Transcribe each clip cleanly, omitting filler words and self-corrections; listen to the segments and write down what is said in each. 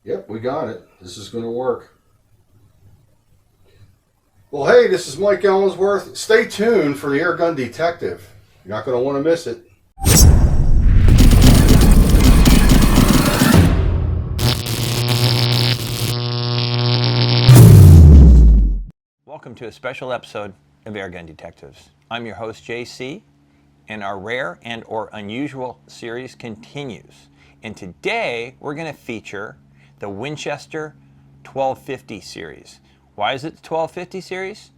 Yep, we got it. This is going to work. Well, hey, this is Mike Ellsworth. Stay tuned for the Airgun Detective. You're not going to want to miss it. Welcome to a special episode of Airgun Detectives. I'm your host, JC, and our rare and or unusual series continues. And today we're going to feature the Winchester 1250 series. Why is it the 1250 series?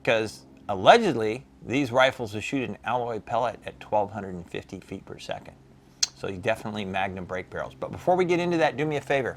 Because allegedly these rifles will shoot an alloy pellet at 1250 feet per second. So you definitely Magnum brake barrels. But before we get into that, do me a favor.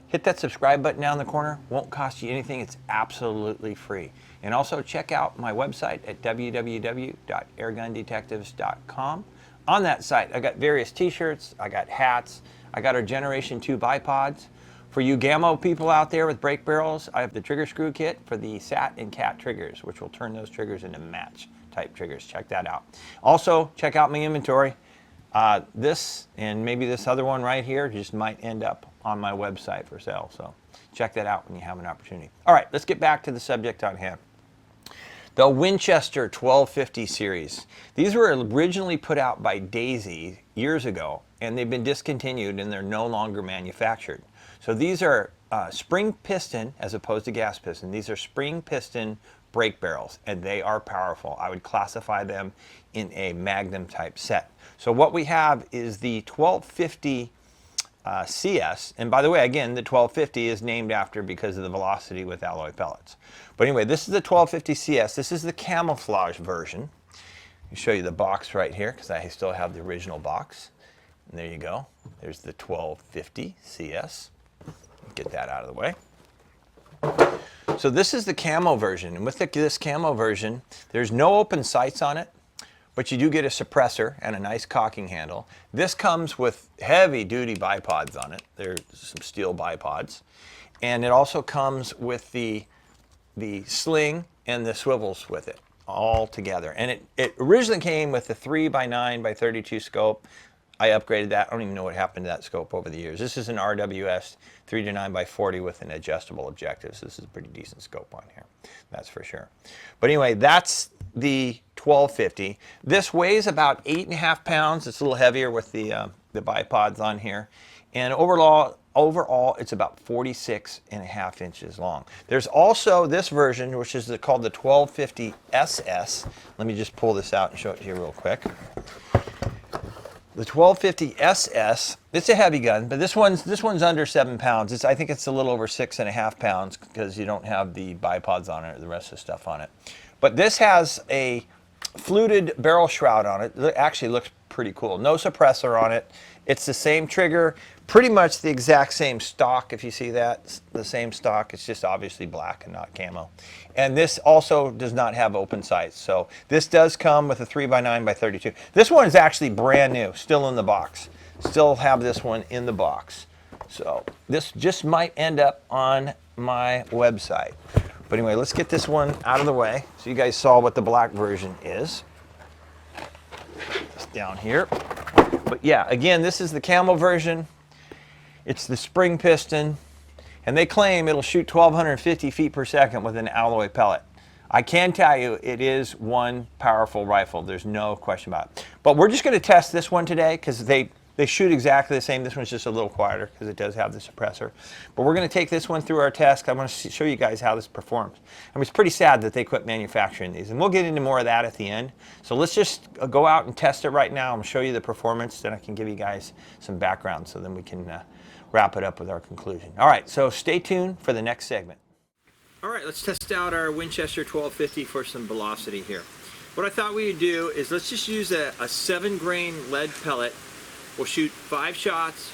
Hit that subscribe button down in the corner. Won't cost you anything. It's absolutely free. And also check out my website at www.airgundetectives.com. On that site, I got various t-shirts, I got hats, I got our Generation 2 bipods. For you Gammo people out there with brake barrels, I have the trigger screw kit for the SAT and CAT triggers, which will turn those triggers into match type triggers. Check that out. Also, check out my inventory. This and maybe this other one right here just might end up on my website for sale. So check that out when you have an opportunity. All right, let's get back to the subject on hand. The Winchester 1250 series. These were originally put out by Daisy years ago, and they've been discontinued and they're no longer manufactured. So these are spring piston as opposed to gas piston. These are spring piston brake barrels, and they are powerful. I would classify them in a Magnum type set. So what we have is the 1250 CS, and by the way, again, the 1250 is named after because of the velocity with alloy pellets. But anyway, this is the 1250 CS. This is the camouflage version. I'll show you the box right here because I still have the original box. And there you go. There's the 1250 CS. Get that out of the way. So this is the camo version, and with this camo version, there's no open sights on it, but you do get a suppressor and a nice cocking handle. This comes with heavy-duty bipods on it. There's some steel bipods, and it also comes with the sling and the swivels with it all together. And it originally came with the 3x9x32 scope. I upgraded that. I don't even know what happened to that scope over the years. This is an RWS 3-9x40 with an adjustable objective. So this is a pretty decent scope on here. That's for sure. But anyway, that's the 1250. This weighs about 8.5 pounds. It's a little heavier with the bipods on here. And overall, it's about 46.5 inches long. There's also this version, which is called the 1250 SS. Let me just pull this out and show it to you real quick. The 1250 SS, it's a heavy gun, but this one's under 7 pounds. I think it's a little over 6.5 pounds because you don't have the bipods on it or the rest of the stuff on it. But this has a fluted barrel shroud on it. It actually looks pretty cool. No suppressor on it. It's the same trigger, pretty much the exact same stock, if you see that, the same stock. It's just obviously black and not camo. And this also does not have open sights. So this does come with a 3x9x32. This one is actually brand new, still in the box. Still have this one in the box. So this just might end up on my website. But anyway, let's get this one out of the way. So you guys saw what the black version is. It's down here. But yeah, again, this is the camo version. It's the spring piston, and they claim it'll shoot 1,250 feet per second with an alloy pellet. I can tell you it is one powerful rifle. There's no question about it. But we're just going to test this one today because they shoot exactly the same. This one's just a little quieter because it does have the suppressor. But we're going to take this one through our test. I want to show you guys how this performs. I mean, it's pretty sad that they quit manufacturing these, and we'll get into more of that at the end. So let's just go out and test it right now. I'm going to show you the performance, then I can give you guys some background so then we can wrap it up with our conclusion. All right, so stay tuned for the next segment. All right, let's test out our Winchester 1250 for some velocity here. What I thought we would do is let's just use a 7-grain lead pellet. We'll shoot 5 shots.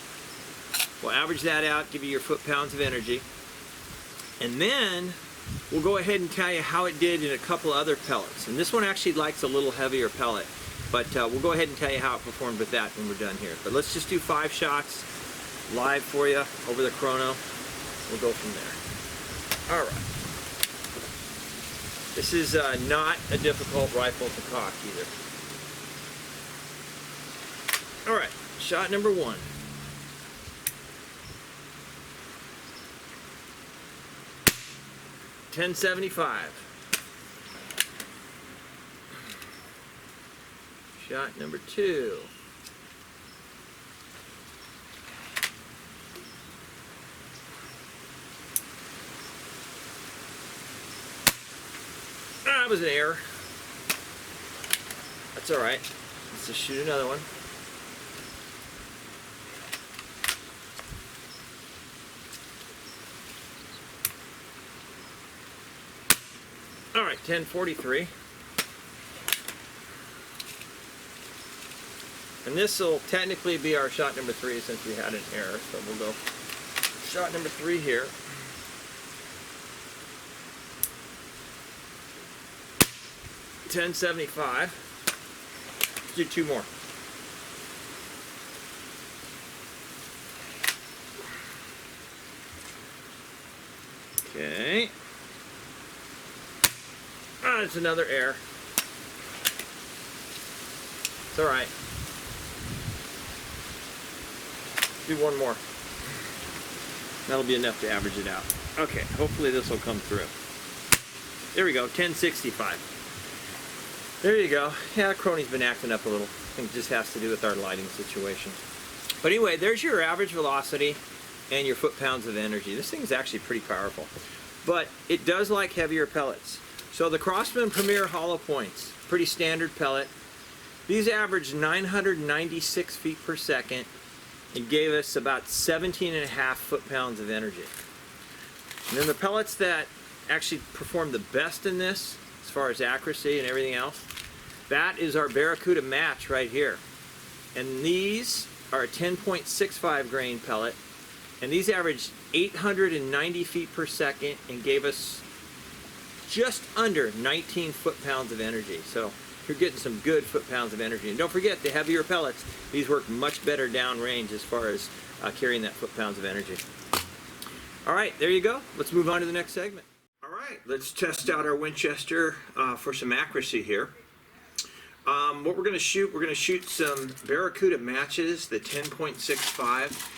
We'll average that out, give you your foot-pounds of energy. And then we'll go ahead and tell you how it did in a couple other pellets. And this one actually likes a little heavier pellet. But we'll go ahead and tell you how it performed with that when we're done here. But let's just do 5 shots live for you over the chrono. We'll go from there. All right. This is not a difficult rifle to cock either. All right, shot number 1. 1075. Shot number 2. That was an error. That's all right. Let's just shoot another one. All right, 1043. And this will technically be our shot number 3 since we had an error. So we'll go shot number 3 here. $10.75. Let's do 2 more. Okay. Ah, it's another error. It's all right. Do 1 more. That'll be enough to average it out. Okay, hopefully this will come through. There we go, 1065. There you go. Yeah, Crony's been acting up a little. I think it just has to do with our lighting situation. But anyway, there's your average velocity and your foot-pounds of energy. This thing's actually pretty powerful. But it does like heavier pellets. So the Crossman Premier hollow points, pretty standard pellet. These averaged 996 feet per second and gave us about 17.5 foot-pounds of energy. And then the pellets that actually performed the best in this, as far as accuracy and everything else, that is our Barracuda match right here. And these are a 10.65 grain pellet, and these averaged 890 feet per second and gave us just under 19 foot-pounds of energy. So you're getting some good foot-pounds of energy. And don't forget, the heavier pellets, these work much better downrange as far as carrying that foot-pounds of energy. All right, there you go. Let's move on to the next segment. All right, let's test out our Winchester for some accuracy here. What we're going to shoot some Barracuda matches, the 10.65.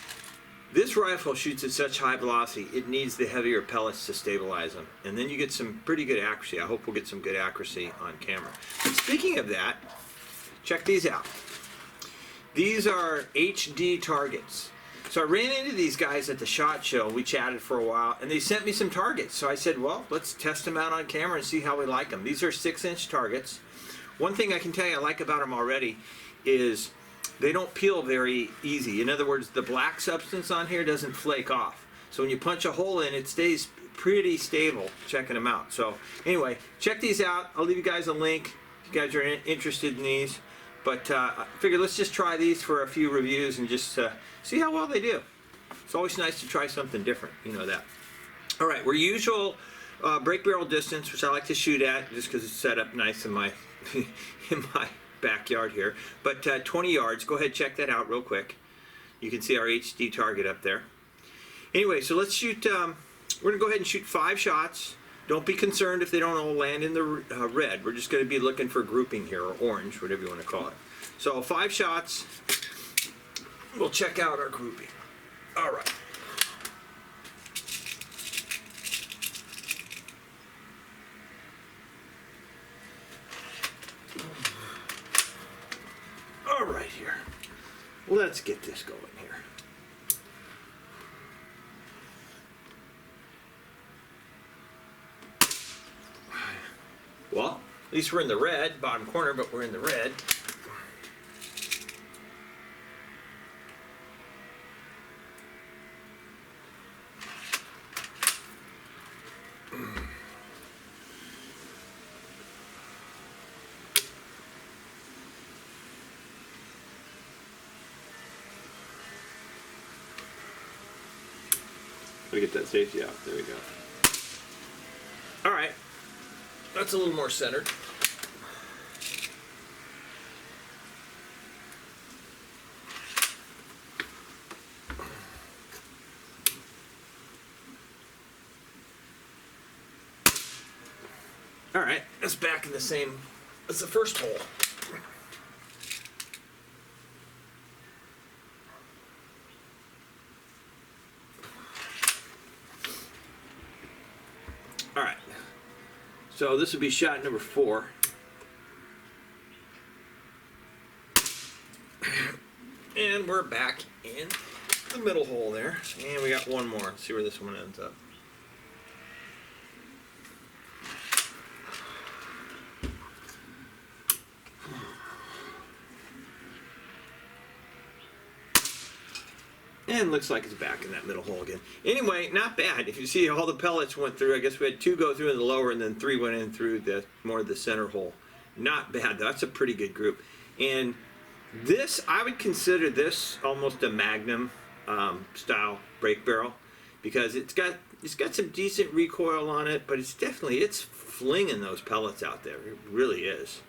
This rifle shoots at such high velocity, it needs the heavier pellets to stabilize them. And then you get some pretty good accuracy. I hope we'll get some good accuracy on camera. But speaking of that, check these out. These are HD targets. So I ran into these guys at the SHOT Show. We chatted for a while, and they sent me some targets. So I said, well, let's test them out on camera and see how we like them. These are 6-inch targets. One thing I can tell you I like about them already is they don't peel very easy. In other words, the black substance on here doesn't flake off. So when you punch a hole in, it stays pretty stable checking them out. So anyway, check these out. I'll leave you guys a link if you guys are interested in these. But I figured let's just try these for a few reviews and just see how well they do. It's always nice to try something different, you know that. All right, we're usual break barrel distance, which I like to shoot at just because it's set up nice in my in my backyard here. But 20 yards, go ahead, check that out real quick. You can see our HD target up there. Anyway, so let's shoot, we're gonna go ahead and shoot 5 shots. Don't be concerned if they don't all land in the red. We're just gonna be looking for grouping here, or orange, whatever you wanna call it. So 5 shots, we'll check out our grouping. All right. All right here. Let's get this going here. Well, at least we're in the red, bottom corner, but we're in the red. Let me get that safety out. There we go. All right. That's a little more centered. All right. That's back in the same as the first hole. All right, So this would be shot number 4. And we're back in the middle hole there. And we got one more. Let's see where this one ends up. And looks like it's back in that middle hole again. Anyway, not bad. If you see, all the pellets went through. I guess we had 2 go through in the lower, and then 3 went in through the more of the center hole. Not bad. That's a pretty good group. And this, I would consider this almost a Magnum style brake barrel, because it's got some decent recoil on it, but it's flinging those pellets out there. It really is.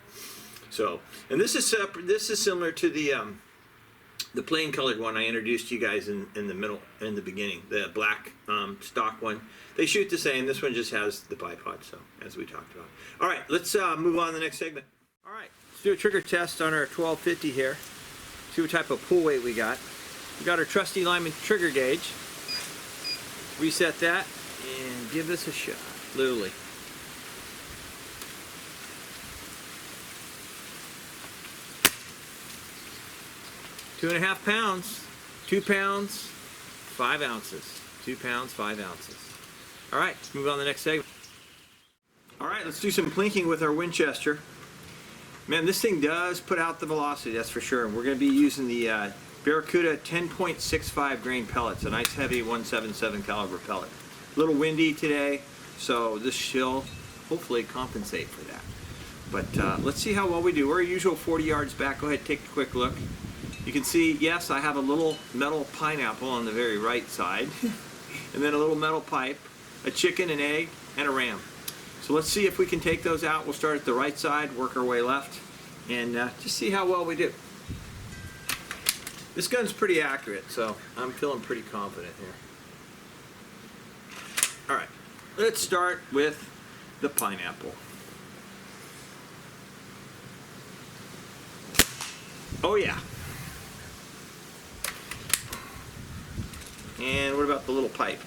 So, and this is separate. This is similar to the plain colored one I introduced to you guys in the beginning, the black stock one. They shoot the same. This one just has the bipod, so as we talked about. All right, let's move on to the next segment. All right, let's do a trigger test on our 1250 here. See what type of pull weight we got. We got our trusty Lyman trigger gauge. Reset that and give this a shot. Literally. Two and a half pounds, 2 pounds, 5 ounces. 2 pounds, 5 ounces. All right, let's move on to the next segment. All right, let's do some plinking with our Winchester. Man, this thing does put out the velocity, that's for sure. And we're going to be using the Barracuda 10.65 grain pellets, a nice heavy 177 caliber pellet. A little windy today, so this should hopefully compensate for that. But let's see how well we do. We're usual 40 yards back. Go ahead and take a quick look. You can see, yes, I have a little metal pineapple on the very right side, and then a little metal pipe, a chicken, an egg, and a ram. So let's see if we can take those out. We'll start at the right side, work our way left, and just see how well we do. This gun's pretty accurate, so I'm feeling pretty confident here. All right, let's start with the pineapple. Oh yeah. And what about the little pipe?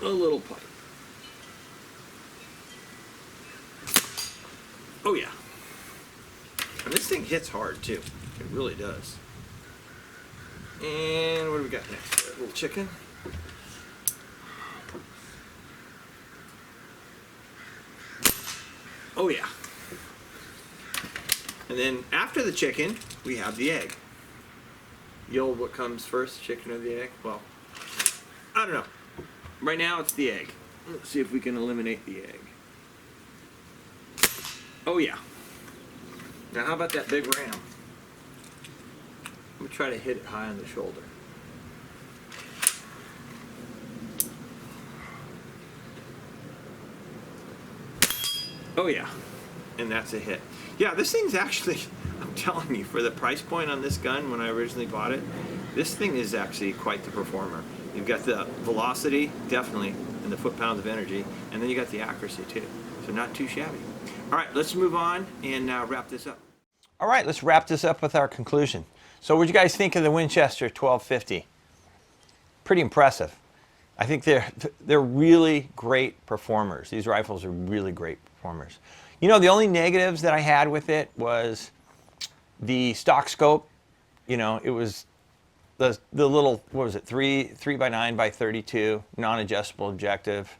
A little pipe. Oh yeah. And this thing hits hard too. It really does. And what do we got next? A little chicken. Oh yeah. And then after the chicken, we have the egg. What comes first, chicken or the egg? Well, I don't know. Right now it's the egg. Let's see if we can eliminate the egg. Oh yeah. Now how about that big ram? I'm gonna try to hit it high on the shoulder. Oh yeah. And that's a hit. Yeah, this thing's actually, I'm telling you, for the price point on this gun when I originally bought it, this thing is actually quite the performer. You've got the velocity, definitely, and the foot-pounds of energy, and then you got the accuracy too. So not too shabby. All right, let's move on and wrap this up. All right, let's wrap this up with our conclusion. So what do you guys think of the Winchester 1250? Pretty impressive. I think they're really great performers. These rifles are really great performers. You know, the only negatives that I had with it was the stock scope. You know, it was the little, what was it, 3x9x32 non-adjustable objective.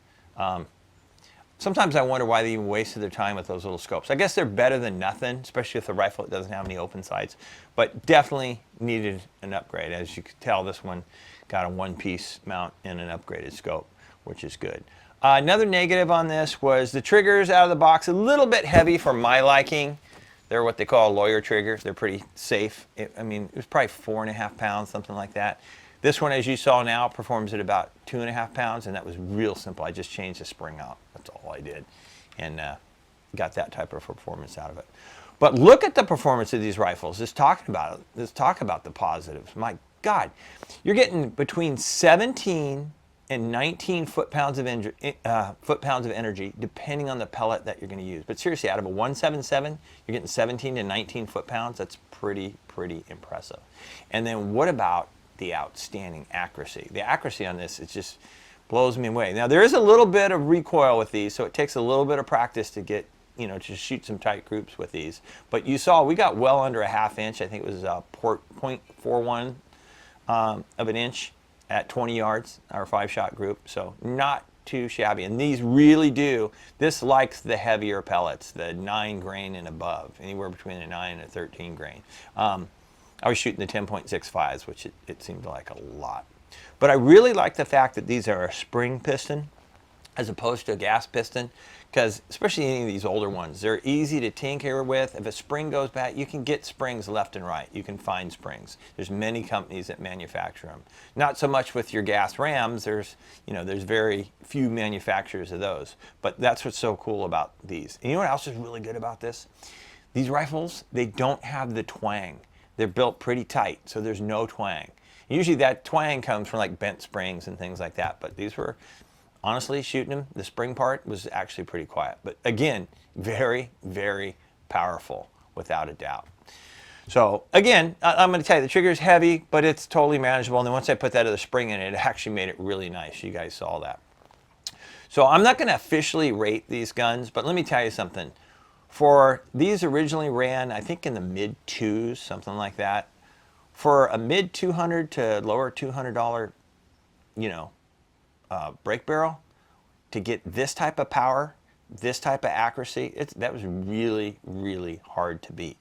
Sometimes I wonder why they even wasted their time with those little scopes. I guess they're better than nothing, especially with a rifle that doesn't have any open sights, but definitely needed an upgrade. As you could tell, this one got a one-piece mount and an upgraded scope, which is good. Another negative on this was the triggers out of the box, a little bit heavy for my liking. They're what they call lawyer triggers. They're pretty safe. I mean, it was probably 4.5 pounds, something like that. This one, as you saw now, performs at about 2.5 pounds, and that was real simple. I just changed the spring out. That's all I did, and got that type of performance out of it. But look at the performance of these rifles. Let's talk about it. Let's talk about the positives. My God, you're getting between 17 and 19 foot-pounds of energy, depending on the pellet that you're going to use. But seriously, out of a 177, you're getting 17 to 19 foot-pounds. That's pretty impressive. And then what about the outstanding accuracy. The accuracy on this, it just blows me away. Now, there is a little bit of recoil with these, so it takes a little bit of practice to get, you know, to shoot some tight groups with these. But you saw we got well under a .5 inch. I think it was 0.41 of an inch at 20 yards, our 5-shot group. So not too shabby. And these really do, this likes the heavier pellets, the 9 grain and above, anywhere between a 9 and a 13 grain. I was shooting the 10.65s, which it seemed like a lot. But I really like the fact that these are a spring piston as opposed to a gas piston, because especially any of these older ones, they're easy to tinker with. If a spring goes bad, you can get springs left and right. You can find springs. There's many companies that manufacture them. Not so much with your gas rams. There's very few manufacturers of those. But that's what's so cool about these. And you know what else is really good about this? These rifles, they don't have the twang. They're built pretty tight, so there's no twang. Usually that twang comes from like bent springs and things like that, but these were, honestly, shooting them, the spring part was actually pretty quiet. But again, very, very powerful, without a doubt. So again, I'm going to tell you, the trigger is heavy, but it's totally manageable. And then once I put that other spring in it, it actually made it really nice. You guys saw that. So I'm not going to officially rate these guns, but let me tell you something. For these originally ran, I think in the mid 2s, something like that. For a mid $200 to lower $200, break barrel, to get this type of power, this type of accuracy, that was really, really hard to beat.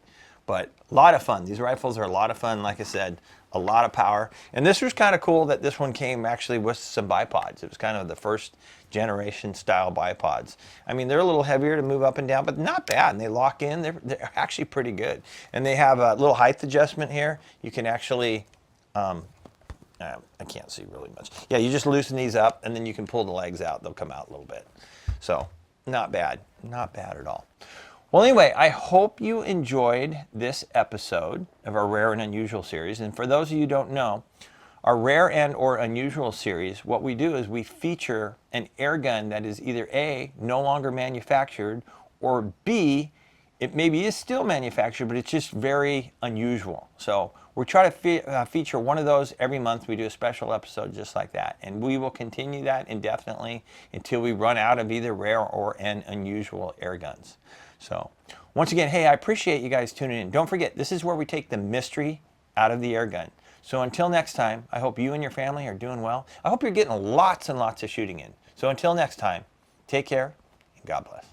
But a lot of fun. These rifles are a lot of fun. Like I said, a lot of power. And this was kind of cool that this one came actually with some bipods. It was kind of the first generation style bipods. I mean, they're a little heavier to move up and down, but not bad. And they lock in. They're actually pretty good. And they have a little height adjustment here. You can actually, I can't see really much. Yeah, you just loosen these up, and then you can pull the legs out. They'll come out a little bit. So not bad. Not bad at all. Well, anyway, I hope you enjoyed this episode of our Rare and Unusual series. And for those of you who don't know, our Rare and or Unusual series, what we do is we feature an air gun that is either A, no longer manufactured, or B, it maybe is still manufactured, but it's just very unusual. So we try to feature one of those every month. We do a special episode just like that. And we will continue that indefinitely until we run out of either rare or an unusual air guns. So once again, hey, I appreciate you guys tuning in. Don't forget, this is where we take the mystery out of the air gun. So until next time, I hope you and your family are doing well. I hope you're getting lots and lots of shooting in. So until next time, take care and God bless.